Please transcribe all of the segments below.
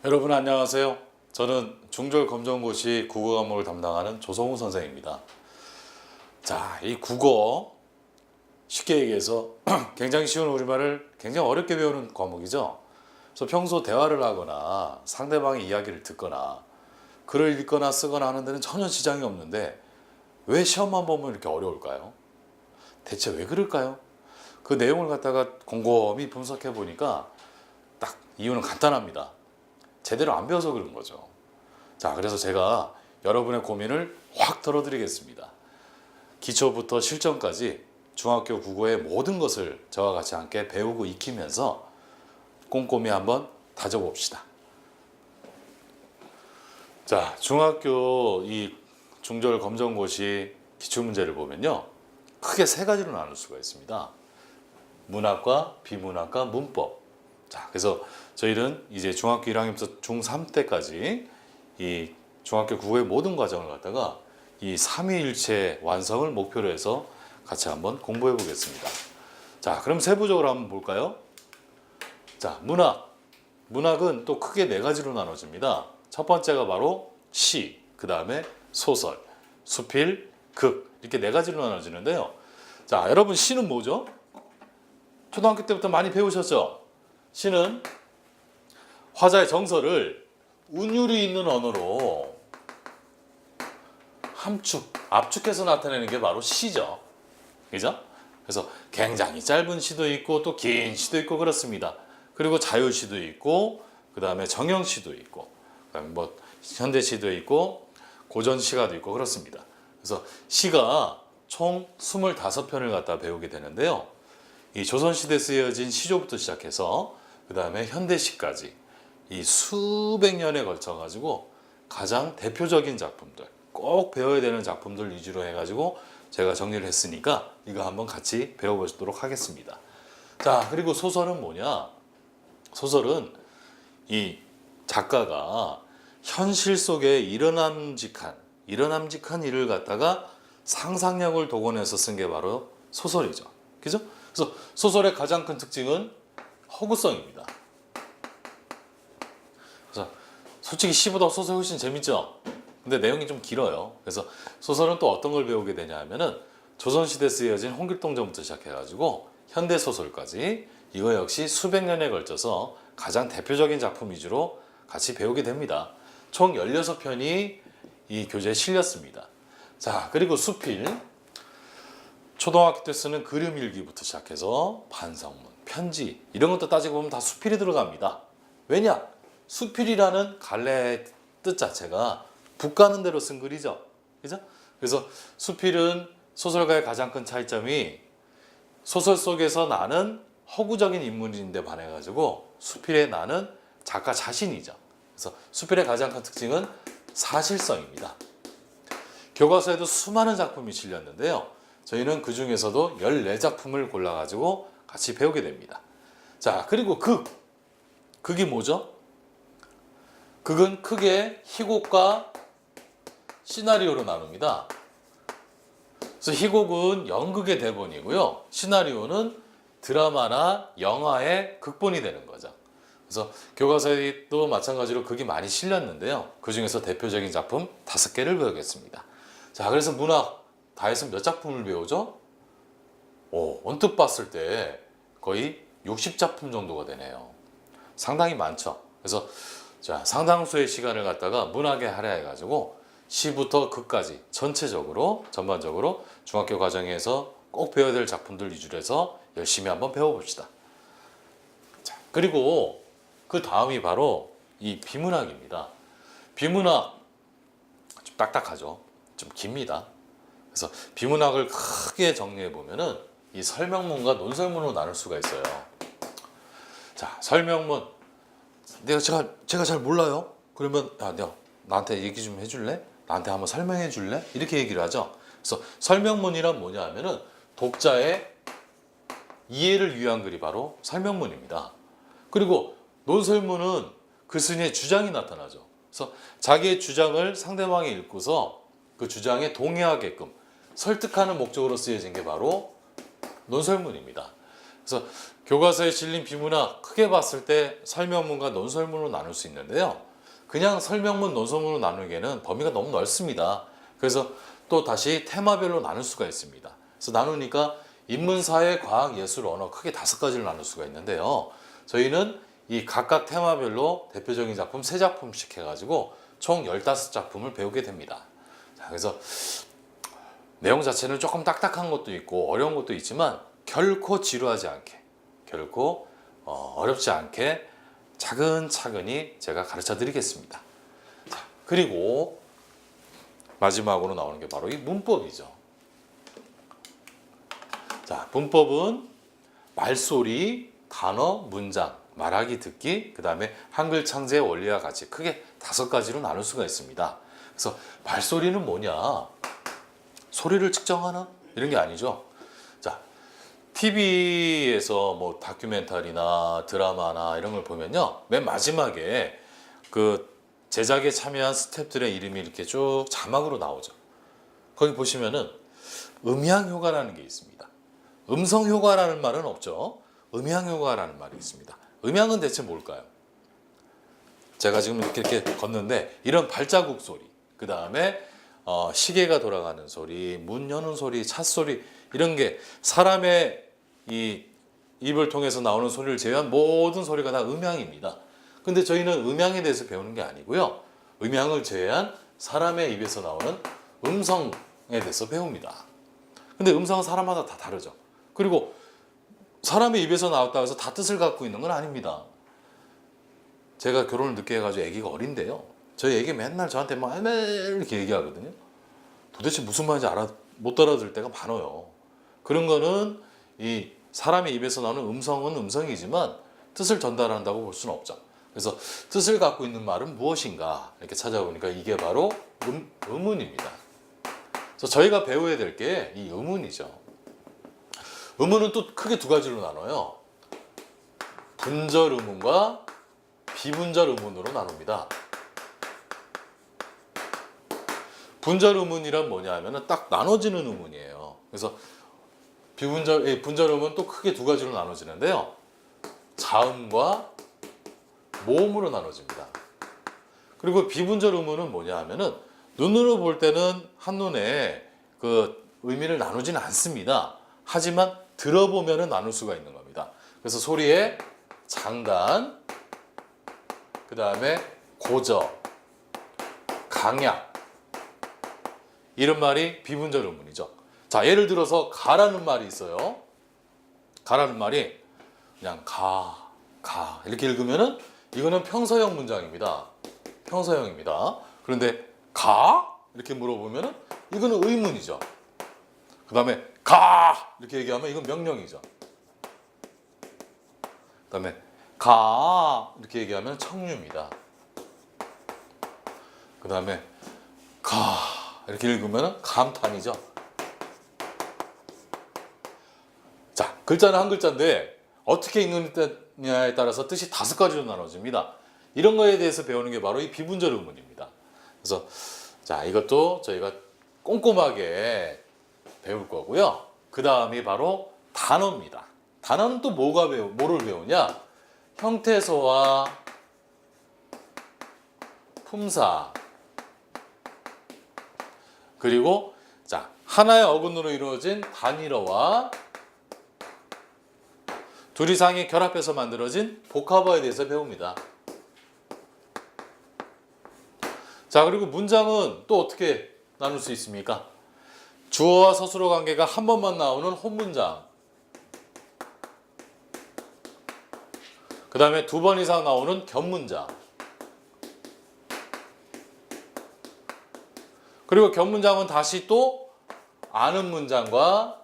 여러분 안녕하세요. 저는 중졸검정고시 국어 과목을 담당하는 조성우 선생입니다. 자, 이 국어 쉽게 얘기해서 굉장히 쉬운 우리말을 굉장히 어렵게 배우는 과목이죠. 그래서 평소 대화를 하거나 상대방의 이야기를 듣거나 글을 읽거나 쓰거나 하는 데는 전혀 지장이 없는데 왜 시험만 보면 이렇게 어려울까요? 대체 왜 그럴까요? 그 내용을 갖다가 곰곰이 분석해 보니까 딱 이유는 간단합니다. 제대로 안 배워서 그런 거죠. 자, 그래서 제가 여러분의 고민을 확 털어드리겠습니다. 기초부터 실전까지 중학교 국어의 모든 것을 저와 같이 함께 배우고 익히면서 꼼꼼히 한번 다져봅시다. 자, 중학교 이 중졸 검정고시 기출문제를 보면요, 크게 세 가지로 나눌 수가 있습니다. 문학과 비문학과 문법. 자, 그래서 저희는 이제 중학교 1학년부터 중3 때까지 이 중학교 국어의 모든 과정을 갖다가 이 삼위일체 완성을 목표로 해서 같이 한번 공부해 보겠습니다. 자, 그럼 세부적으로 한번 볼까요? 자, 문학. 문학은 또 크게 네 가지로 나눠집니다. 첫 번째가 바로 시, 그 다음에 소설, 수필, 극, 이렇게 네 가지로 나눠지는데요. 자, 여러분 시는 뭐죠? 초등학교 때부터 많이 배우셨죠? 시는 화자의 정서를 운율이 있는 언어로 압축해서 나타내는 게 바로 시죠. 그죠? 그래서 굉장히 짧은 시도 있고 또 긴 시도 있고 그렇습니다. 그리고 자유시도 있고 그 다음에 정형시도 있고 그다음에 뭐 현대시도 있고 고전시가도 있고 그렇습니다. 그래서 시가 총 25편을 갖다 배우게 되는데요. 이 조선시대에 쓰여진 시조부터 시작해서 그 다음에 현대시까지 이 수백 년에 걸쳐 가지고 가장 대표적인 작품들, 꼭 배워야 되는 작품들 위주로 해가지고 제가 정리를 했으니까 이거 한번 같이 배워보도록 하겠습니다. 자, 그리고 소설은 뭐냐? 소설은 이 작가가 현실 속에 일어남직한 일을 갖다가 상상력을 동원해서 쓴 게 바로 소설이죠. 그죠? 그래서 소설의 가장 큰 특징은 허구성입니다. 그래서 솔직히 시보다 소설이 훨씬 재밌죠? 근데 내용이 좀 길어요. 그래서 소설은 또 어떤 걸 배우게 되냐 하면은 조선시대에 쓰여진 홍길동전부터 시작해가지고 현대소설까지 이거 역시 수백 년에 걸쳐서 가장 대표적인 작품 위주로 같이 배우게 됩니다. 총 16편이 이 교재에 실렸습니다. 자, 그리고 수필. 초등학교 때 쓰는 그림 일기부터 시작해서 반성문, 편지 이런 것도 따지고 보면 다 수필이 들어갑니다. 왜냐? 수필이라는 갈래의 뜻 자체가 북 가는 대로 쓴 글이죠. 그죠? 그래서 수필은 소설가의 가장 큰 차이점이 소설 속에서 나는 허구적인 인물인데 반해 가지고 수필의 나는 작가 자신이죠. 그래서 수필의 가장 큰 특징은 사실성입니다. 교과서에도 수많은 작품이 실렸는데요. 저희는 그 중에서도 14작품을 골라가지고 같이 배우게 됩니다. 자, 그리고 극이 뭐죠? 극은 크게 희곡과 시나리오로 나눕니다. 그래서 희곡은 연극의 대본이고요. 시나리오는 드라마나 영화의 극본이 되는 거죠. 그래서 교과서에도 마찬가지로 극이 많이 실렸는데요. 그 중에서 대표적인 작품 5개를 배우겠습니다. 자, 그래서 문학 다 해서 몇 작품을 배우죠? 언뜻 봤을 때 거의 60작품 정도가 되네요. 상당히 많죠. 그래서 자, 상당수의 시간을 갖다가 문학에 할애해가지고 시부터 극까지 전반적으로 중학교 과정에서 꼭 배워야 될 작품들 위주로 해서 열심히 한번 배워봅시다. 자, 그리고 그 다음이 바로 이 비문학입니다. 비문학 좀 딱딱하죠. 좀 깁니다. 그래서 비문학을 크게 정리해 보면은 이 설명문과 논설문으로 나눌 수가 있어요. 자, 설명문. 제가 잘 몰라요. 그러면 야, 나한테 얘기 좀 해줄래? 나한테 한번 설명해 줄래? 이렇게 얘기를 하죠. 그래서 설명문이란 뭐냐 하면은 독자의 이해를 위한 글이 바로 설명문입니다. 그리고 논설문은 글쓴이의 주장이 나타나죠. 그래서 자기의 주장을 상대방이 읽고서 그 주장에 동의하게끔 설득하는 목적으로 쓰여진 게 바로 논설문입니다. 그래서 교과서에 실린 비문학 크게 봤을 때 설명문과 논설문으로 나눌 수 있는데요. 그냥 설명문, 논설문으로 나누기에는 범위가 너무 넓습니다. 그래서 또 다시 테마별로 나눌 수가 있습니다. 그래서 나누니까 인문, 사회, 과학, 예술, 언어 크게 5가지를 나눌 수가 있는데요. 저희는 이 각각 테마별로 대표적인 작품 3작품씩 해가지고 총 15작품을 배우게 됩니다. 자, 그래서 내용 자체는 조금 딱딱한 것도 있고 어려운 것도 있지만 결코 지루하지 않게, 결코 어렵지 않게 차근차근히 제가 가르쳐 드리겠습니다. 자, 그리고 마지막으로 나오는 게 바로 이 문법이죠. 자, 문법은 말소리, 단어, 문장, 말하기, 듣기, 그 다음에 한글 창제의 원리와 같이 크게 5가지로 나눌 수가 있습니다. 그래서 말소리는 뭐냐? 소리를 측정하나? 이런 게 아니죠. 자, TV에서 뭐 다큐멘터리나 드라마나 이런 걸 보면요, 맨 마지막에 그 제작에 참여한 스태프들의 이름이 이렇게 쭉 자막으로 나오죠. 거기 보시면은 음향 효과라는 게 있습니다. 음성 효과라는 말은 없죠. 음향 효과라는 말이 있습니다. 음향은 대체 뭘까요? 제가 지금 이렇게 걷는데 이런 발자국 소리, 그 다음에 시계가 돌아가는 소리, 문 여는 소리, 차 소리, 이런 게 사람의 이 입을 통해서 나오는 소리를 제외한 모든 소리가 다 음향입니다. 근데 저희는 음향에 대해서 배우는 게 아니고요, 음향을 제외한 사람의 입에서 나오는 음성에 대해서 배웁니다. 근데 음성은 사람마다 다 다르죠. 그리고 사람의 입에서 나왔다고 해서 다 뜻을 갖고 있는 건 아닙니다. 제가 결혼을 늦게 해가지고 아기가 어린데요, 저희 아기 맨날 저한테 막 이렇게 얘기하거든요. 도대체 무슨 말인지 못 알아들 때가 많아요. 그런 거는 이 사람의 입에서 나오는 음성은 음성이지만 뜻을 전달한다고 볼 수는 없죠. 그래서 뜻을 갖고 있는 말은 무엇인가 이렇게 찾아보니까 이게 바로 음운입니다. 그래서 저희가 배워야 될 게 이 음운이죠. 음운은 또 크게 2가지로 나눠요. 분절 음운과 비분절 음운으로 나눕니다. 분절 음운이란 뭐냐 하면은 딱 나눠지는 음운이에요. 그래서 분절 음은 또 크게 2가지로 나눠지는데요. 자음과 모음으로 나눠집니다. 그리고 비분절 음운은 뭐냐 하면은 눈으로 볼 때는 한눈에 그 의미를 나누지는 않습니다. 하지만 들어보면은 나눌 수가 있는 겁니다. 그래서 소리의 장단, 그 다음에 고저, 강약, 이런 말이 비분절 음운이죠. 자, 예를 들어서 가라는 말이 있어요. 가라는 말이 그냥 가 이렇게 읽으면은 이거는 평서형 문장입니다. 평서형입니다. 그런데 가? 이렇게 물어보면은 이거는 의문이죠. 그 다음에 가! 이렇게 얘기하면 이건 명령이죠. 그 다음에 가! 이렇게 얘기하면 청유입니다. 그 다음에 가! 이렇게 읽으면 감탄이죠. 자, 글자는 한 글자인데 어떻게 읽느냐에 따라서 뜻이 5가지로 나눠집니다. 이런 거에 대해서 배우는 게 바로 이 비분절 의문입니다. 그래서 자, 이것도 저희가 꼼꼼하게 배울 거고요. 그 다음이 바로 단어입니다. 단어는 또 뭐를 배우냐? 형태소와 품사, 그리고 자, 하나의 어근으로 이루어진 단일어와 둘 이상이 결합해서 만들어진 복합어에 대해서 배웁니다. 자, 그리고 문장은 또 어떻게 나눌 수 있습니까? 주어와 서술어 관계가 한 번만 나오는 혼문장, 그 다음에 2번 이상 나오는 견문장, 그리고 견문장은 다시 또 아는 문장과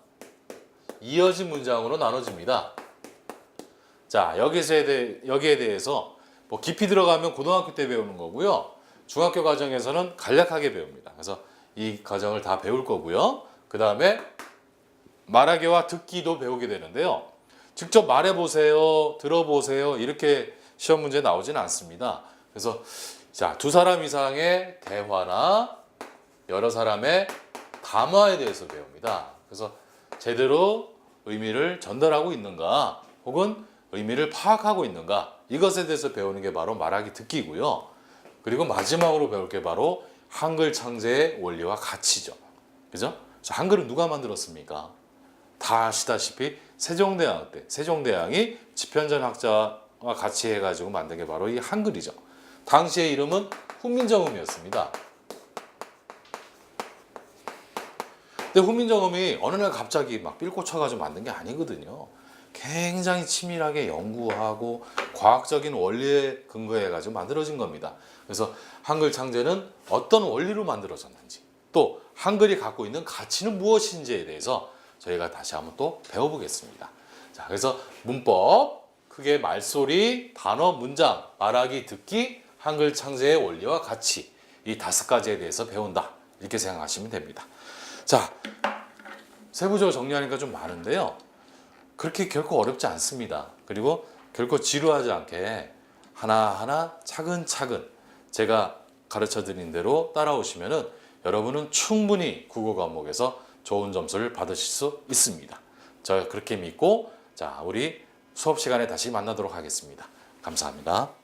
이어진 문장으로 나눠집니다. 자, 여기에 대해서 뭐 깊이 들어가면 고등학교 때 배우는 거고요. 중학교 과정에서는 간략하게 배웁니다. 그래서 이 과정을 다 배울 거고요. 그 다음에 말하기와 듣기도 배우게 되는데요. 직접 말해보세요, 들어보세요, 이렇게 시험 문제 나오지는 않습니다. 그래서 자, 2사람 이상의 대화나 여러 사람의 담화에 대해서 배웁니다. 그래서 제대로 의미를 전달하고 있는가 혹은 의미를 파악하고 있는가 이것에 대해서 배우는 게 바로 말하기 듣기고요. 그리고 마지막으로 배울 게 바로 한글 창제의 원리와 가치죠. 그죠? 한글은 누가 만들었습니까? 다 아시다시피 세종대왕 때 세종대왕이 집현전 학자와 같이 해가지고 만든 게 바로 이 한글이죠. 당시의 이름은 훈민정음이었습니다. 근데 훈민정음이 어느 날 갑자기 막 삘 꽂혀가지고 만든 게 아니거든요. 굉장히 치밀하게 연구하고 과학적인 원리에 근거해가지고 만들어진 겁니다. 그래서 한글 창제는 어떤 원리로 만들어졌는지 또 한글이 갖고 있는 가치는 무엇인지에 대해서 저희가 다시 한번 또 배워보겠습니다. 자, 그래서 문법, 크게 말소리, 단어, 문장, 말하기, 듣기, 한글 창제의 원리와 가치 이 5가지에 대해서 배운다. 이렇게 생각하시면 됩니다. 자, 세부적으로 정리하니까 좀 많은데요. 그렇게 결코 어렵지 않습니다. 그리고 결코 지루하지 않게 하나하나 차근차근 제가 가르쳐 드린 대로 따라오시면은 여러분은 충분히 국어 과목에서 좋은 점수를 받으실 수 있습니다. 저 그렇게 믿고 자, 우리 수업 시간에 다시 만나도록 하겠습니다. 감사합니다.